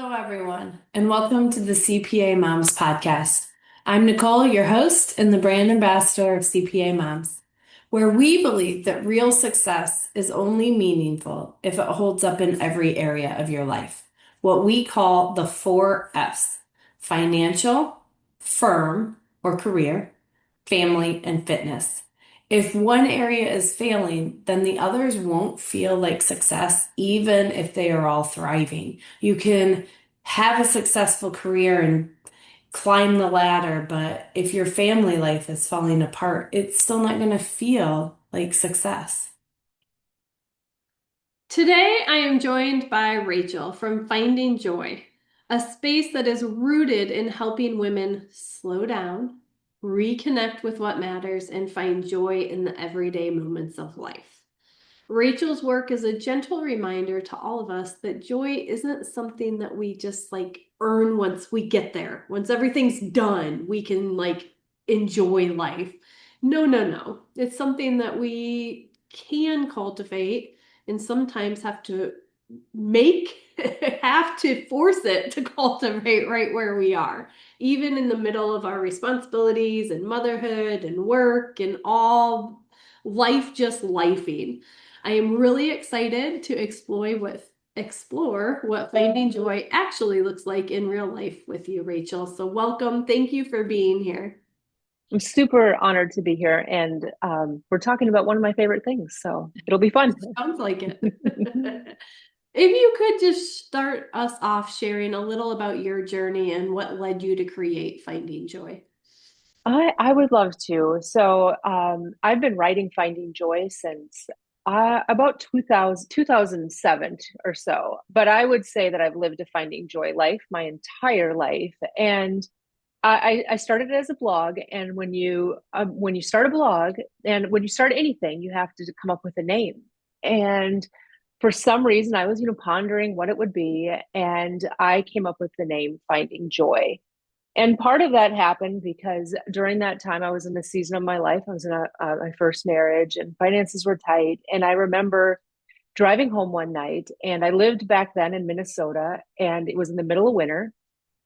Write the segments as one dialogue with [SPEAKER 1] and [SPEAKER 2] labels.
[SPEAKER 1] Hello, everyone, and welcome to the CPA Moms podcast. I'm Nicole, your host and the brand ambassador of CPA Moms, where we believe that real success is only meaningful if it holds up in every area of your life. What we call the four F's: financial, firm or career, family, and fitness. If one area is failing, then the others won't feel like success, even if they are all thriving. You can have a successful career and climb the ladder, but if your family life is falling apart, it's still not going to feel like success.
[SPEAKER 2] Today, I am joined by Rachel from Finding Joy, a space that is rooted in helping women slow down, reconnect with what matters, and find joy in the everyday moments of life. Rachel's work is a gentle reminder to all of us that joy isn't something that we just earn once we get there. Once everything's done, we can enjoy life. No, no, no. It's something that we can cultivate and sometimes have to make, have to force it to cultivate right where we are, even in the middle of our responsibilities and motherhood and work and all life just lifing. I am really excited to explore what finding joy actually looks like in real life with you, Rachel. So welcome. Thank you for being here.
[SPEAKER 1] I'm super honored to be here, and we're talking about one of my favorite things, so it'll be fun.
[SPEAKER 2] Sounds like it. If you could just start us off sharing a little about your journey and what led you to create Finding Joy.
[SPEAKER 1] I would love to. So I've been writing Finding Joy since about 2007 or so. But I would say that I've lived a Finding Joy life my entire life. And I started it as a blog. And when you start a blog and when you start anything, you have to come up with a name. And for some reason, I was, pondering what it would be. And I came up with the name Finding Joy. And part of that happened because during that time, I was in a season of my life. I was in my first marriage and finances were tight. And I remember driving home one night, and I lived back then in Minnesota, and it was in the middle of winter,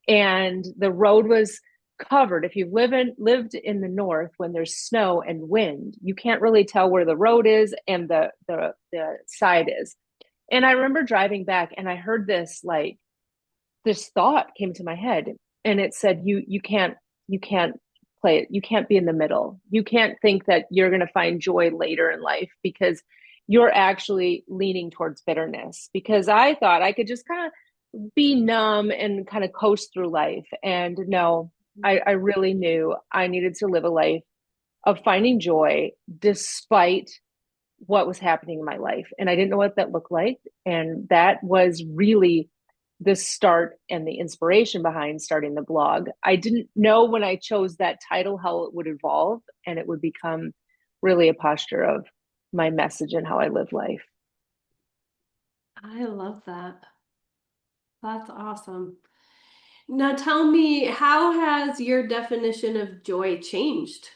[SPEAKER 1] and the road was covered. If you've lived in the north when there's snow and wind, you can't really tell where the road is and the side is. And I remember driving back, and I heard this thought came to my head, and it said, you can't play it, you can't be in the middle, you can't think that you're going to find joy later in life because you're actually leaning towards bitterness. Because I thought I could just kind of be numb and kind of coast through life, and no, I really knew I needed to live a life of finding joy despite what was happening in my life, and I didn't know what that looked like. And that was really the start and the inspiration behind starting the blog. I didn't know when I chose that title how it would evolve, and it would become really a posture of my message and how I live life.
[SPEAKER 2] I love that. That's awesome. Now tell me, how has your definition of joy changed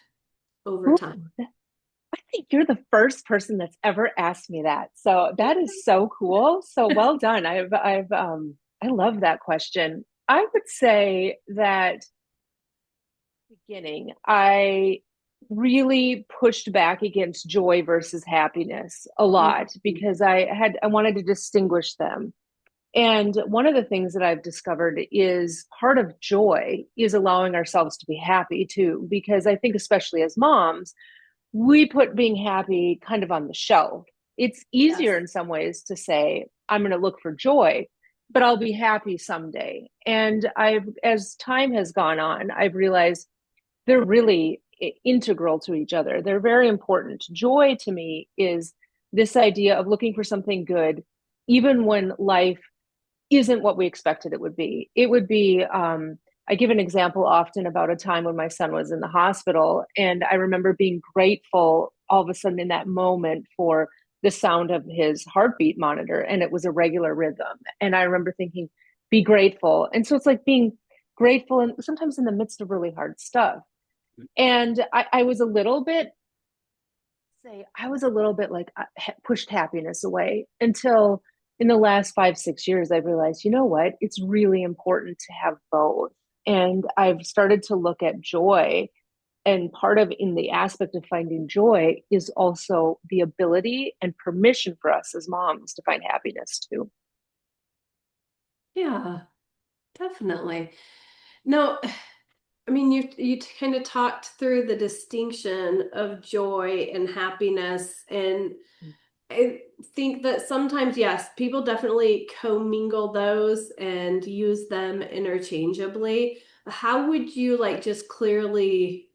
[SPEAKER 2] over
[SPEAKER 1] Ooh,
[SPEAKER 2] time?
[SPEAKER 1] I think you're the first person that's ever asked me that. So that is so cool. So well done. I love that question. I would say that beginning, I really pushed back against joy versus happiness a lot
[SPEAKER 2] Mhm.
[SPEAKER 1] because I wanted to distinguish them. And one of the things that I've discovered is part of joy is allowing ourselves to be happy too, because I think especially as moms, we put being happy kind of on the shelf. It's easier
[SPEAKER 2] Yes.
[SPEAKER 1] in some ways to say, I'm going to look for joy, but I'll be happy someday. And as time has gone on, I've realized they're really integral to each other. They're very important. Joy to me is this idea of looking for something good, even when life isn't what we expected it would be. It would be, I give an example often about a time when my son was in the hospital. And I remember being grateful all of a sudden in that moment for the sound of his heartbeat monitor. And it was a regular rhythm. And I remember thinking, be grateful. And so it's like being grateful and sometimes in the midst of really hard stuff. And I was a little bit, say, I was a little bit like pushed happiness away until in the last 5, 6 years, I've realized, you know what? It's really important to have both. And I've started to look at joy. And part of in the aspect of finding joy is also the ability and permission for us as moms to find happiness too.
[SPEAKER 2] Yeah, definitely. No, I mean, you kind of talked through the distinction of joy and happiness, and I think that sometimes, yes, people definitely commingle those and use them interchangeably. How would you like just clearly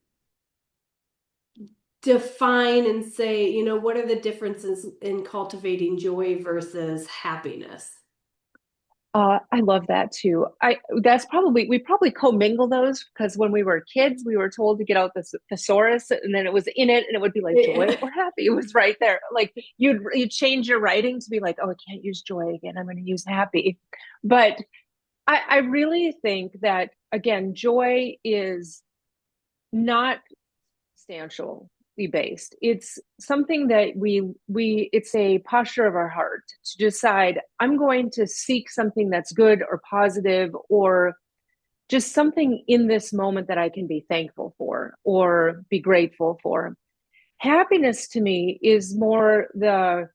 [SPEAKER 2] define and say, what are the differences in cultivating joy versus happiness?
[SPEAKER 1] I love that too. I that's probably we probably commingle those because when we were kids, we were told to get out the thesaurus, and then it was in it, and it would be like joy or happy. It was right there. Like you'd change your writing to be like, oh, I can't use joy again. I'm going to use happy. But I really think that again, joy is not substantially based. It's something that we it's a posture of our heart to decide I'm going to seek something that's good or positive or just something in this moment that I can be thankful for or be grateful for. Happiness to me is more the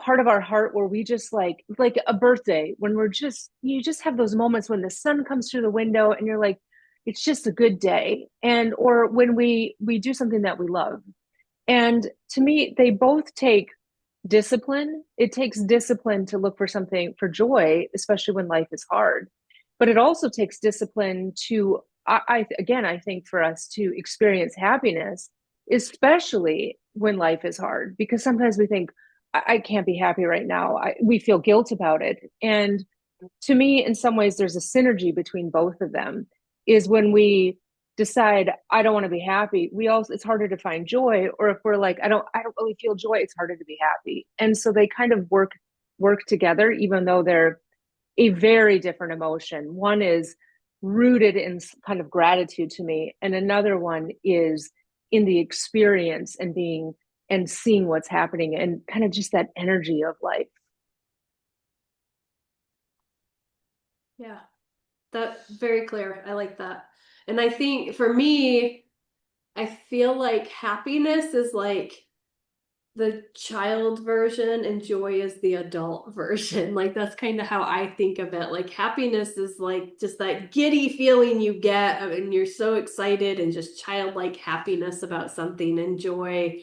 [SPEAKER 1] part of our heart where we just like a birthday when we're just you just have those moments when the sun comes through the window and you're like it's just a good day and or when we do something that we love and to me they both take discipline. It takes discipline to look for something for joy, especially when life is hard, but it also takes discipline to again I think for us to experience happiness, especially when life is hard, because sometimes we think I can't be happy right now. We feel guilt about it. And to me, in some ways, there's a synergy between both of them. Is when we decide I don't want to be happy, we also it's harder to find joy. Or if we're like I don't really feel joy, it's harder to be happy. And so they kind of work together, even though they're a very different emotion. One is rooted in kind of gratitude to me, and another one is in the experience and being and seeing what's happening and kind of just that energy of life.
[SPEAKER 2] Yeah, that's very clear. I like that. And I think for me, I feel like happiness is like the child version and joy is the adult version. Like that's kind of how I think of it. Like happiness is like just that giddy feeling you get and you're so excited and just childlike happiness about something. And joy,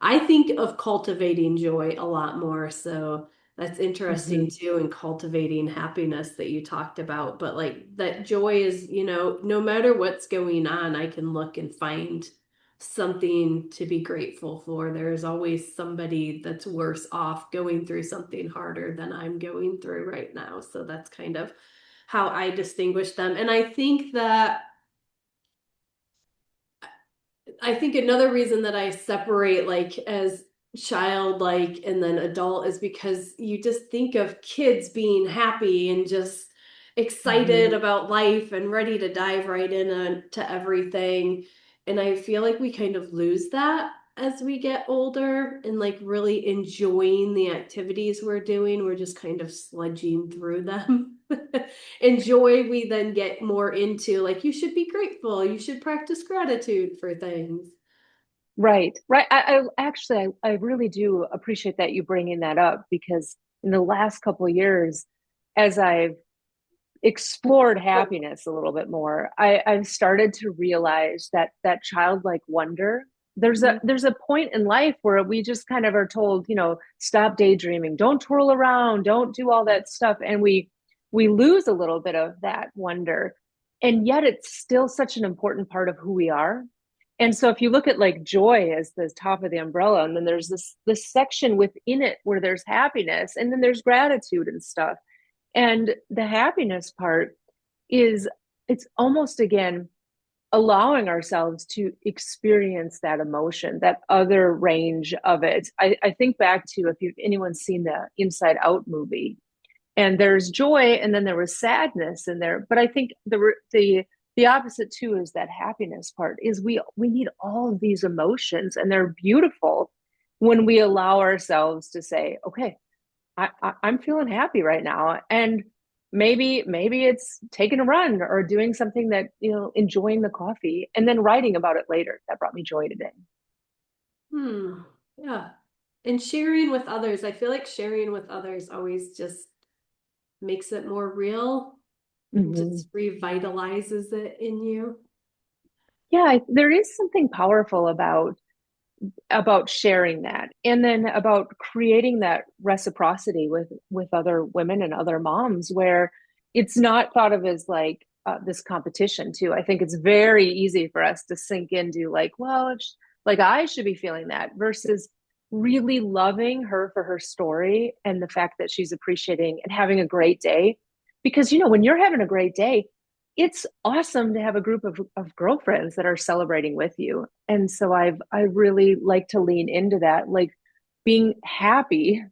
[SPEAKER 2] I think of cultivating joy a lot more. So that's interesting
[SPEAKER 1] Mm-hmm.
[SPEAKER 2] too, in cultivating happiness that you talked about. But like that joy is, no matter what's going on, I can look and find something to be grateful for. There's always somebody that's worse off going through something harder than I'm going through right now. So that's kind of how I distinguish them. And I think another reason that I separate like as childlike and then adult is because you just think of kids being happy and just excited
[SPEAKER 1] Mm-hmm.
[SPEAKER 2] about life and ready to dive right in to everything. And I feel like we kind of lose that as we get older and like really enjoying the activities we're doing. We're just kind of sludging through them. Enjoy, we then get more into like, you should be grateful, you should practice gratitude for things.
[SPEAKER 1] Right, right. I actually, I really do appreciate that you bringing that up because in the last couple of years, as I've explored happiness a little bit more, I've started to realize that that childlike wonder.
[SPEAKER 2] Mhm.
[SPEAKER 1] There's a point in life where we just kind of are told, stop daydreaming, don't twirl around, don't do all that stuff, and we lose a little bit of that wonder, and yet it's still such an important part of who we are. And so if you look at like joy as the top of the umbrella, and then there's this section within it where there's happiness, and then there's gratitude and stuff. And the happiness part is it's almost again allowing ourselves to experience that emotion, that other range of it. I think back to if anyone's seen the Inside Out movie, and there's joy and then there was sadness in there. But I think the opposite too is that happiness part is we need all of these emotions and they're beautiful when we allow ourselves to say, okay, I'm feeling happy right now. And maybe it's taking a run or doing something that, enjoying the coffee and then writing about it later. That brought me joy today.
[SPEAKER 2] Hmm. Yeah. And sharing with others. I feel like sharing with others always just makes it more real and
[SPEAKER 1] Mhm.
[SPEAKER 2] just revitalizes it in you.
[SPEAKER 1] Yeah, there is something powerful about sharing that, and then about creating that reciprocity with other women and other moms, where it's not thought of as like this competition too. I think it's very easy for us to sink into like, well, like I should be feeling that, versus really loving her for her story and the fact that she's appreciating and having a great day. Because when you're having a great day, it's awesome to have a group of girlfriends that are celebrating with you. And so I really like to lean into that, like being happy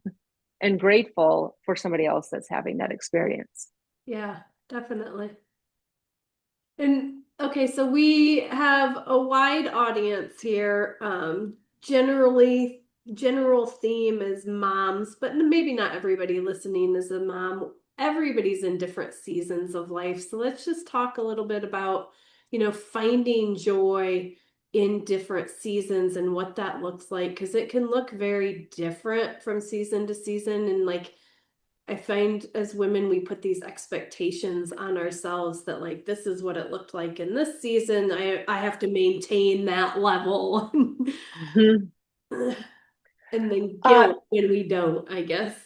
[SPEAKER 1] and grateful for somebody else that's having that experience.
[SPEAKER 2] Yeah, definitely. And okay, so we have a wide audience here. General theme is moms, but maybe not everybody listening is a mom. Everybody's in different seasons of life. So let's just talk a little bit about, finding joy in different seasons and what that looks like, because it can look very different from season to season. And like, I find as women, we put these expectations on ourselves that like this is what it looked like in this season. I have to maintain that level.
[SPEAKER 1] Mhm.
[SPEAKER 2] And then
[SPEAKER 1] Uh,
[SPEAKER 2] guilt when we don't, I guess.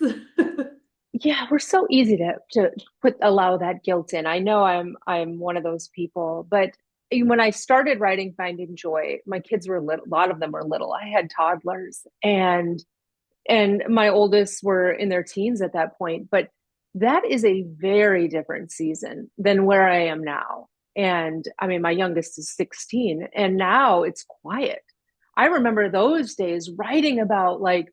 [SPEAKER 1] yeah, we're so easy to allow that guilt in. I know I'm one of those people, but when I started writing Finding Joy, my kids were little, a lot of them were little. I had toddlers, and my oldest were in their teens at that point. But that is a very different season than where I am now. And I mean, my youngest is 16, and now it's quiet. I remember those days writing about like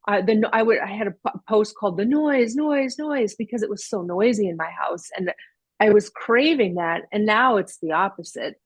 [SPEAKER 1] I had a post called "The Noise, Noise, Noise" because it was so noisy in my house, and I was craving that. And now it's the opposite.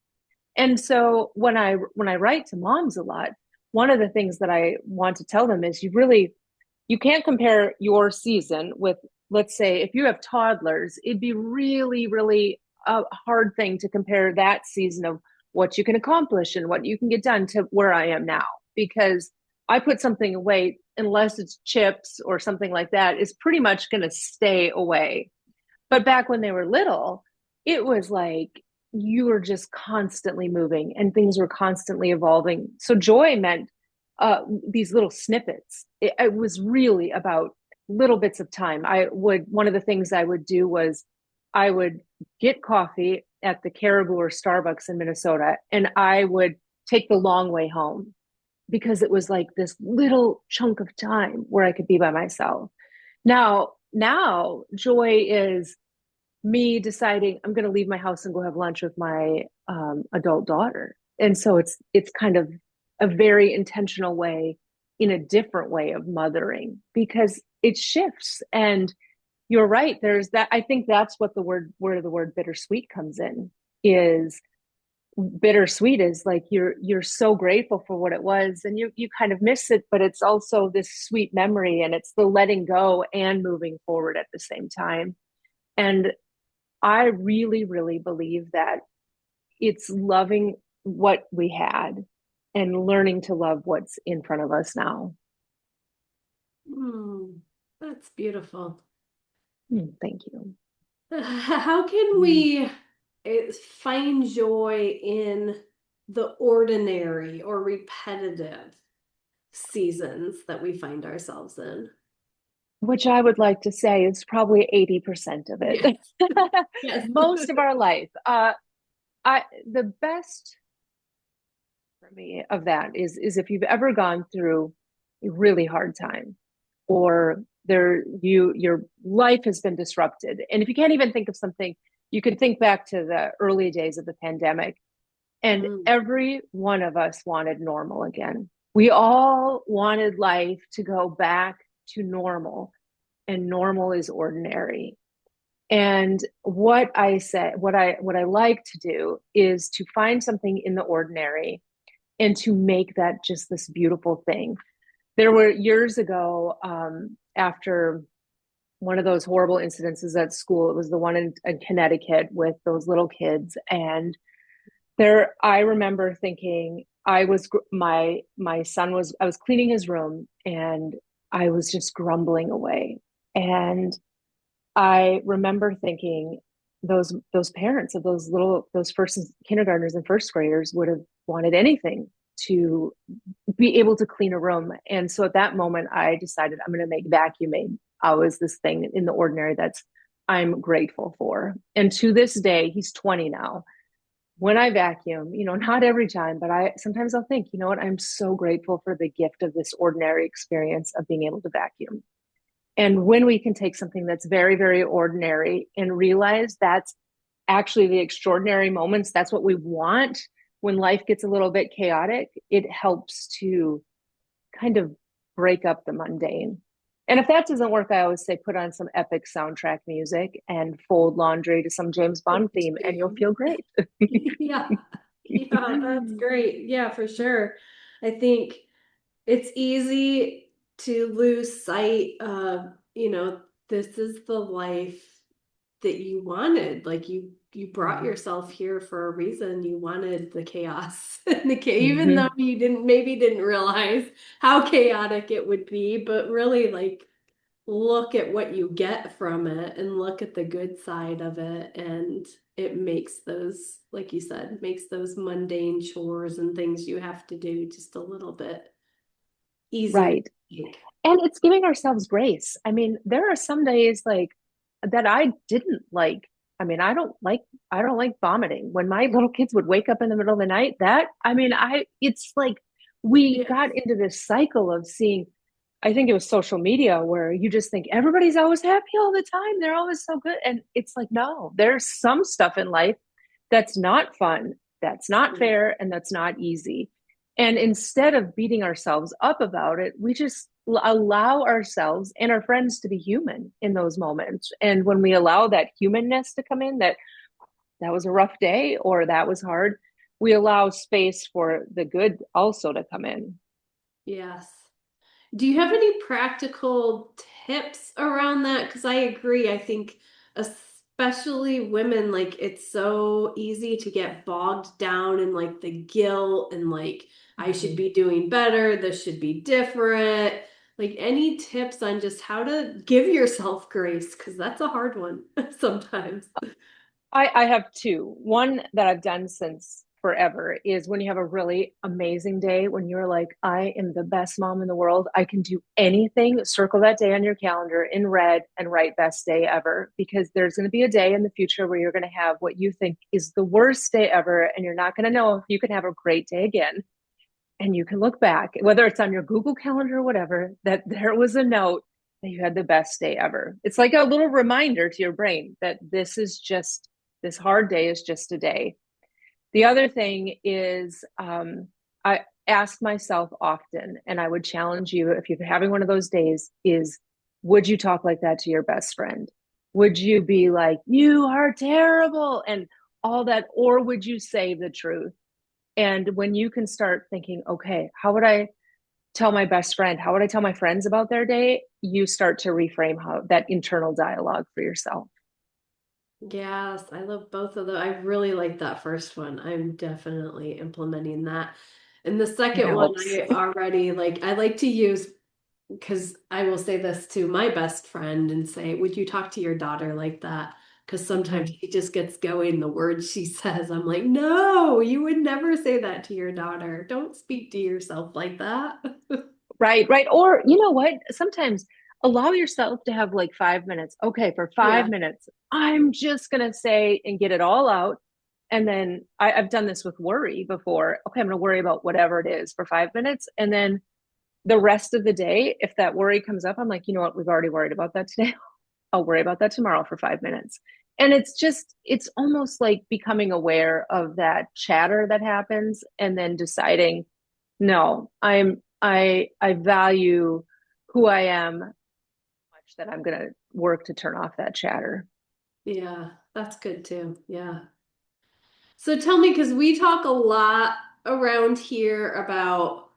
[SPEAKER 1] And so when I write to moms a lot, one of the things that I want to tell them is you can't compare your season with, let's say, if you have toddlers, it'd be really, really a hard thing to compare that season of what you can accomplish and what you can get done to where I am now. Because I put something away, unless it's chips or something like that, is pretty much going to stay away. But back when they were little, it was like you were just constantly moving and things were constantly evolving. So joy meant these little snippets. It was really about little bits of time. One of the things I would do was I would get coffee at the Caribou or Starbucks in Minnesota, and I would take the long way home because it was like this little chunk of time where I could be by myself. Now joy is me deciding I'm going to leave my house and go have lunch with my adult daughter. And so it's kind of a very intentional way, in a different way of mothering, because it shifts. And you're right. There's that. I think that's what where the word bittersweet comes in. Is bittersweet is like you're so grateful for what it was, and you kind of miss it, but it's also this sweet memory, and it's the letting go and moving forward at the same time. And I really, really believe that it's loving what we had and learning to love what's in front of us now.
[SPEAKER 2] Hmm, that's beautiful.
[SPEAKER 1] Thank you.
[SPEAKER 2] How can we find joy in the ordinary or repetitive seasons that we find ourselves in?
[SPEAKER 1] Which I would like to say is probably 80% of
[SPEAKER 2] Yes.
[SPEAKER 1] it.
[SPEAKER 2] Yes.
[SPEAKER 1] Most of our life. The best for me of that is if you've ever gone through a really hard time, or your life has been disrupted. And if you can't even think of something, you could think back to the early days of the pandemic, and
[SPEAKER 2] Mm.
[SPEAKER 1] every one of us wanted normal again. We all wanted life to go back to normal, and normal is ordinary. And what I like to do is to find something in the ordinary and to make that just this beautiful thing. There were years ago, after one of those horrible incidences at school. It was the one in Connecticut with those little kids. And there, I remember thinking my son was, I was cleaning his room and I was just grumbling away. And I remember thinking those parents of those first kindergartners and first graders would have wanted anything to be able to clean a room. And so at that moment, I decided I'm going to make vacuuming always this thing in the ordinary that's I'm grateful for. And to this day, he's 20 now. When I vacuum, not every time, but I sometimes I'll think, you know what, I'm so grateful for the gift of this ordinary experience of being able to vacuum. And when we can take something that's very, very ordinary and realize that's actually the extraordinary moments, that's what we want when life gets a little bit chaotic, it helps to kind of break up the mundane. And if that doesn't work, I always say put on some epic soundtrack music and fold laundry to some James Bond theme, and you'll feel great.
[SPEAKER 2] Yeah. Yeah, that's great. Yeah, for sure. I think it's easy to lose sight of, this is the life that you wanted. Like you brought yourself here for a reason. You wanted the chaos and even though
[SPEAKER 1] Mhm.
[SPEAKER 2] you didn't realize how chaotic it would be, but really like look at what you get from it and look at the good side of it, and it makes those, like you said, makes those mundane chores and things you have to do just a little bit easier
[SPEAKER 1] Right.
[SPEAKER 2] to take.
[SPEAKER 1] And it's giving ourselves grace. I mean, there are some days like that I didn't like. I mean, I don't like vomiting. When my little kids would wake up in the middle of the night, it's like we
[SPEAKER 2] Yeah.
[SPEAKER 1] got into this cycle of seeing, I think it was social media where you just think everybody's always happy all the time. They're always so good. And it's like, no, there's some stuff in life that's not fun, that's not fair, and that's not easy. And instead of beating ourselves up about it, we just allow ourselves and our friends to be human in those moments. And when we allow that humanness to come in, that was a rough day or that was hard, we allow space for the good also to come in.
[SPEAKER 2] Yes. Do you have any practical tips around that? Because I agree. I think especially women, like it's so easy to get bogged down in like the guilt and like I should
[SPEAKER 1] Mhm.
[SPEAKER 2] be doing better, this should be different. Like any tips on just how to give yourself grace? Because that's a hard one sometimes.
[SPEAKER 1] I have two. One that I've done since forever is when you have a really amazing day, when you're like, I am the best mom in the world. I can do anything. Circle that day on your calendar in red and write best day ever, because there's going to be a day in the future where you're going to have what you think is the worst day ever. And you're not going to know if you can have a great day again. And you can look back, whether it's on your Google Calendar or whatever, that there was a note that you had the best day ever. It's like a little reminder to your brain that this hard day is just a day. The other thing is, I ask myself often, and I would challenge you if you're having one of those days, is would you talk like that to your best friend? Would you be like, you are terrible and all that? Or would you say the truth? And when you can start thinking, okay, how would I tell my best friend? How would I tell my friends about their day? You start to reframe how that internal dialogue for yourself.
[SPEAKER 2] Yes, I love both of them. I really like that first one. I'm definitely implementing that. And the
[SPEAKER 1] It
[SPEAKER 2] second one,
[SPEAKER 1] helps.
[SPEAKER 2] I already like, I like to use because I will say this to my best friend and say, would you talk to your daughter like that? Because sometimes
[SPEAKER 1] Mhm.
[SPEAKER 2] she just gets going the words she says. I'm like, no, you would never say that to your daughter. Don't speak to yourself like that.
[SPEAKER 1] Right, right. Or you know what? Sometimes allow yourself to have like 5 minutes. Okay, for five
[SPEAKER 2] Yeah.
[SPEAKER 1] minutes, I'm just gonna say and get it all out. And then I've done this with worry before. Okay, I'm gonna worry about whatever it is for 5 minutes. And then the rest of the day, if that worry comes up, I'm like, you know what, we've already worried about that today. I'll worry about that tomorrow for 5 minutes. And it's almost like becoming aware of that chatter that happens and then deciding, no, I value who I am much that I'm going to work to turn off that chatter.
[SPEAKER 2] Yeah, that's good too. Yeah. So tell me, because we talk a lot around here about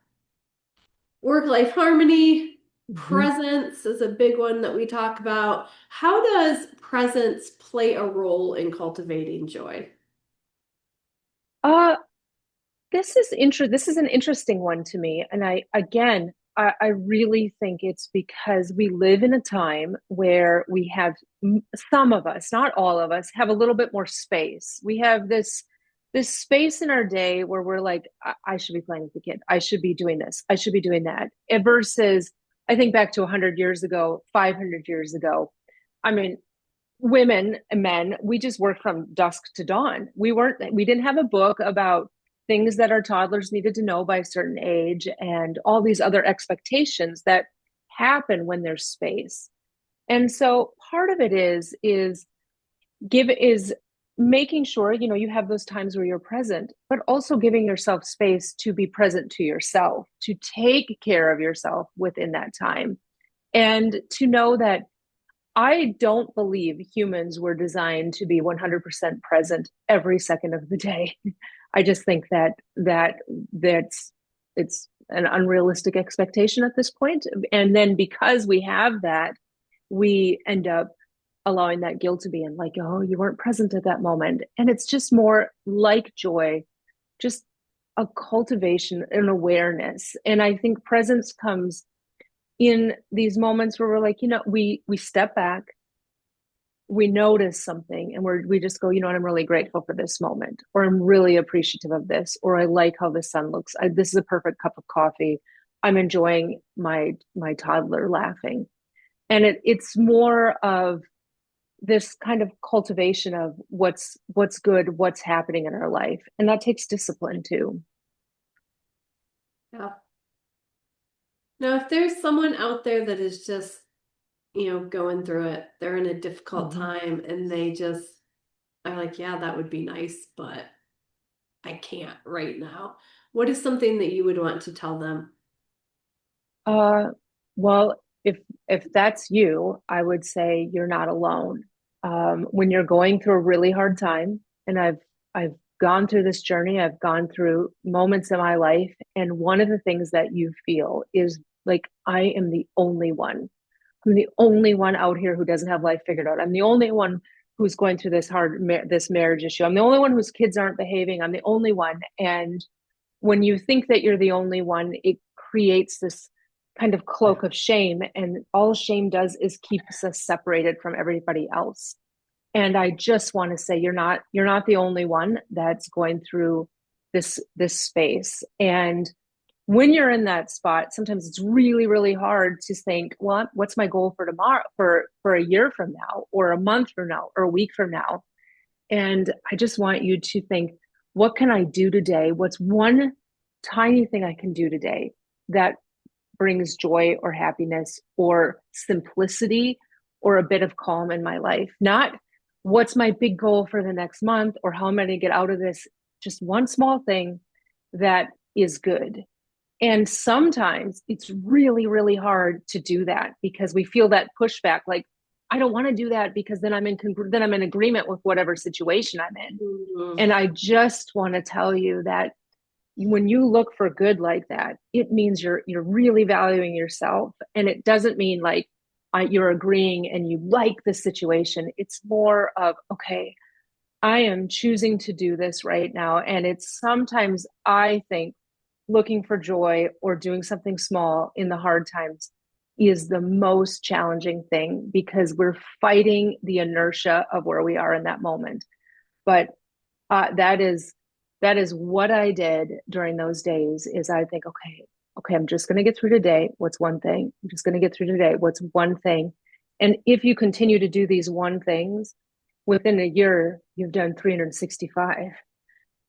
[SPEAKER 2] work-life harmony.
[SPEAKER 1] Mhm.
[SPEAKER 2] Presence is a big one that we talk about. How does presence play a role in cultivating joy?
[SPEAKER 1] Uh, this is an interesting one to me. And I really think it's because we live in a time where we have some of us, not all of us, have a little bit more space. We have this space in our day where we're like, I should be playing with the kid. I should be doing this. I should be doing that. Versus, I think back to 100 years ago, 500 years ago. I mean, women and men, we just worked from dusk to dawn. We didn't have a book about things that our toddlers needed to know by a certain age and all these other expectations that happen when there's space. And so part of it is making sure, you have those times where you're present, but also giving yourself space to be present to yourself, to take care of yourself within that time, and to know that I don't believe humans were designed to be 100% present every second of the day. I just think that's it's an unrealistic expectation at this point. And then because we have that, we end up allowing that guilt to be in, like, oh, you weren't present at that moment. And it's just more like joy, just a cultivation, an awareness. And I think presence comes in these moments where we're like, we step back, we notice something, and we just go, I'm really grateful for this moment, or I'm really appreciative of this, or I like how the sun looks. This is a perfect cup of coffee. I'm enjoying my toddler laughing. And it's more of this kind of cultivation of what's good, what's happening in our life. And that takes discipline too.
[SPEAKER 2] Yeah. Now, if there's someone out there that is just, going through it, they're in a difficult
[SPEAKER 1] Mhm.
[SPEAKER 2] time and they just are like, yeah, that would be nice, but I can't right now. What is something that you would want to tell them?
[SPEAKER 1] Uh, well, if that's you, I would say you're not alone. When you're going through a really hard time, and I've gone through this journey, I've gone through moments in my life, and one of the things that you feel is like, I am the only one. I'm the only one out here who doesn't have life figured out. I'm the only one who's going through this marriage issue. I'm the only one whose kids aren't behaving. I'm the only one. And when you think that you're the only one, it creates this kind of cloak of shame. And all shame does is keeps us separated from everybody else. And I just want to say you're not the only one that's going through this space. And when you're in that spot, sometimes it's really, really hard to think, well, what's my goal for tomorrow, for a year from now, or a month from now, or a week from now? And I just want you to think, what can I do today? What's one tiny thing I can do today that brings joy or happiness or simplicity or a bit of calm in my life? Not what's my big goal for the next month or how am I going to get out of this? Just one small thing that is good. And sometimes it's really, really hard to do that because we feel that pushback, like, I don't want to do that because then I'm in agreement with whatever situation I'm in.
[SPEAKER 2] Mhm.
[SPEAKER 1] And I just want to tell you that when you look for good like that, it means you're really valuing yourself, and it doesn't mean like you're agreeing and you like the situation. It's more of, okay, I am choosing to do this right now, and it's sometimes, I think, looking for joy or doing something small in the hard times is the most challenging thing because we're fighting the inertia of where we are in that moment. But that is what I did during those days. Is I think, okay, I'm just going to get through today. What's one thing? I'm just going to get through today. What's one thing? And if you continue to do these one things, within a year, you've done 365,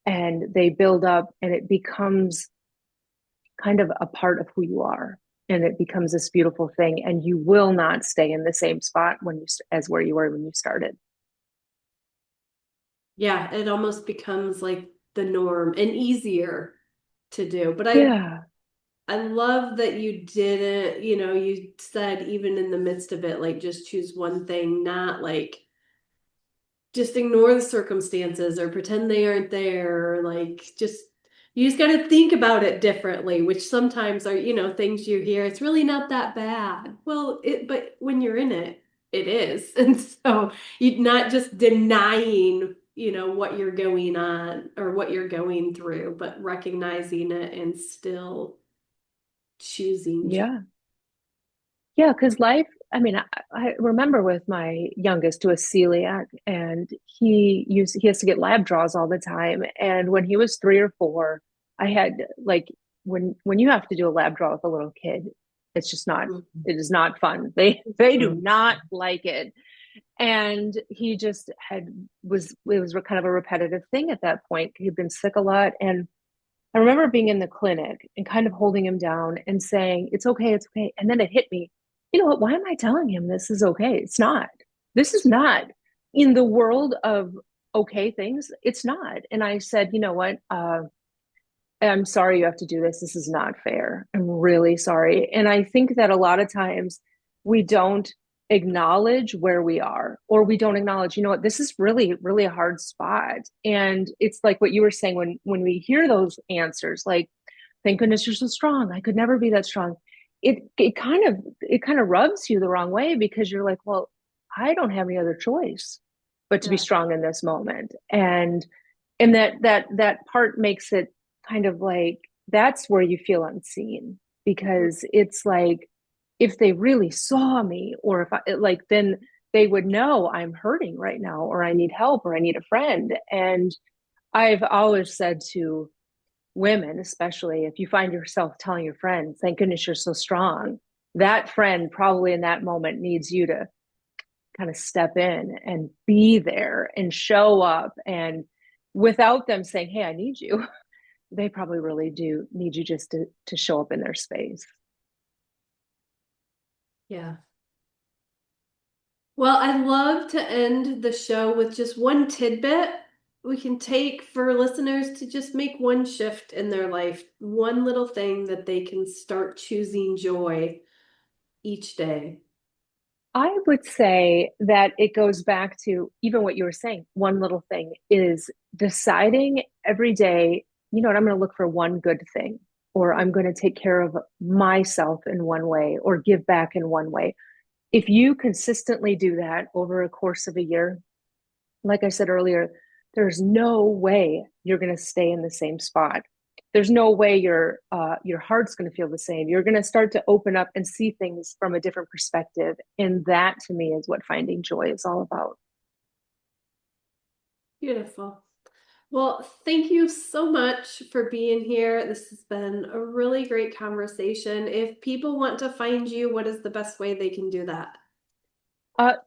[SPEAKER 1] and they build up, and it becomes kind of a part of who you are, and it becomes this beautiful thing, and you will not stay in the same spot when you as where you were when you started.
[SPEAKER 2] Yeah, it almost becomes like the norm and easier to do. But
[SPEAKER 1] Yeah.
[SPEAKER 2] I love that you didn't, you said even in the midst of it, like just choose one thing, not like just ignore the circumstances or pretend they aren't there, or like just You just got to think about it differently, which sometimes are, things you hear, it's really not that bad. Well, but when you're in it, it is. And so you're not just denying, what you're going on or what you're going through, but recognizing it and still choosing joy.
[SPEAKER 1] Yeah. Yeah, because life, I mean, I remember with my youngest who was celiac and he has to get lab draws all the time. And when he was 3 or 4, I had like when you have to do a lab draw with a little kid, it's just not
[SPEAKER 2] Mhm.
[SPEAKER 1] it is not fun. They do
[SPEAKER 2] Mhm.
[SPEAKER 1] not like it. And he just had was it was kind of a repetitive thing at that point. He'd been sick a lot. And I remember being in the clinic and kind of holding him down and saying, it's okay, it's okay. And then it hit me, you know what? Why am I telling him this is okay? It's not. This is not in the world of okay things. It's not. And I said, you know what? I'm sorry you have to do this. This is not fair. I'm really sorry. And I think that a lot of times we don't acknowledge where we are, or we don't acknowledge, you know what, this is really, really a hard spot. And it's like what you were saying when we hear those answers, like, thank goodness you're so strong. I could never be that strong. It kind of rubs you the wrong way because you're like, well, I don't have any other choice but to be
[SPEAKER 2] Yeah.
[SPEAKER 1] strong in this moment. And that part makes it kind of like that's where you feel unseen, because it's like if they really saw me, or if I like, then they would know I'm hurting right now, or I need help, or I need a friend. And I've always said to women, especially, if you find yourself telling your friend, thank goodness you're so strong, that friend probably in that moment needs you to kind of step in and be there and show up. And without them saying, hey, I need you, they probably really do need you just to show up in their space.
[SPEAKER 2] Yeah. Well, I'd love to end the show with just one tidbit we can take for listeners to just make one shift in their life, one little thing that they can start choosing joy each day.
[SPEAKER 1] I would say that it goes back to even what you were saying. One little thing is deciding every day, you know what, I'm going to look for one good thing, or I'm going to take care of myself in one way, or give back in one way. If you consistently do that over a course of a year, like I said earlier, there's no way you're going to stay in the same spot. There's no way your heart's going to feel the same. You're going to start to open up and see things from a different perspective, and that to me is what finding joy is all about.
[SPEAKER 2] Beautiful. Well, thank you so much for being here. This has been a really great conversation. If people want to find you, what is the best way they can do that?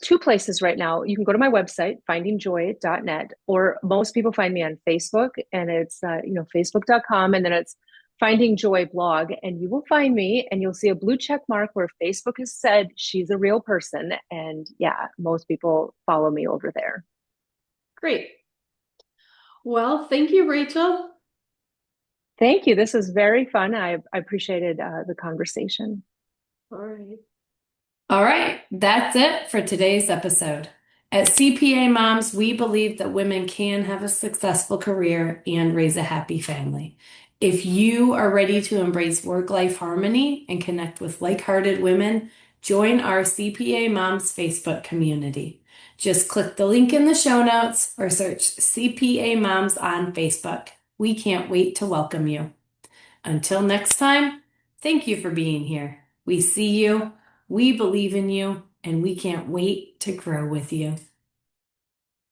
[SPEAKER 1] Two places right now. You can go to my website, findingjoy.net, or most people find me on Facebook, and it's facebook.com, and then it's Finding Joy blog, and you will find me, and you'll see a blue check mark where Facebook has said she's a real person, and yeah, most people follow me over there.
[SPEAKER 2] Great. Well, thank you, Rachel.
[SPEAKER 1] Thank you. This was very fun. I appreciated the conversation.
[SPEAKER 2] All right.
[SPEAKER 3] All right, that's it for today's episode. At CPA Moms, we believe that women can have a successful career and raise a happy family. If you are ready to embrace work-life harmony and connect with like-hearted women, join our CPA Moms Facebook community. Just click the link in the show notes or search CPA Moms on Facebook. We can't wait to welcome you. Until next time, thank you for being here. We see you, we believe in you, and we can't wait to grow with you.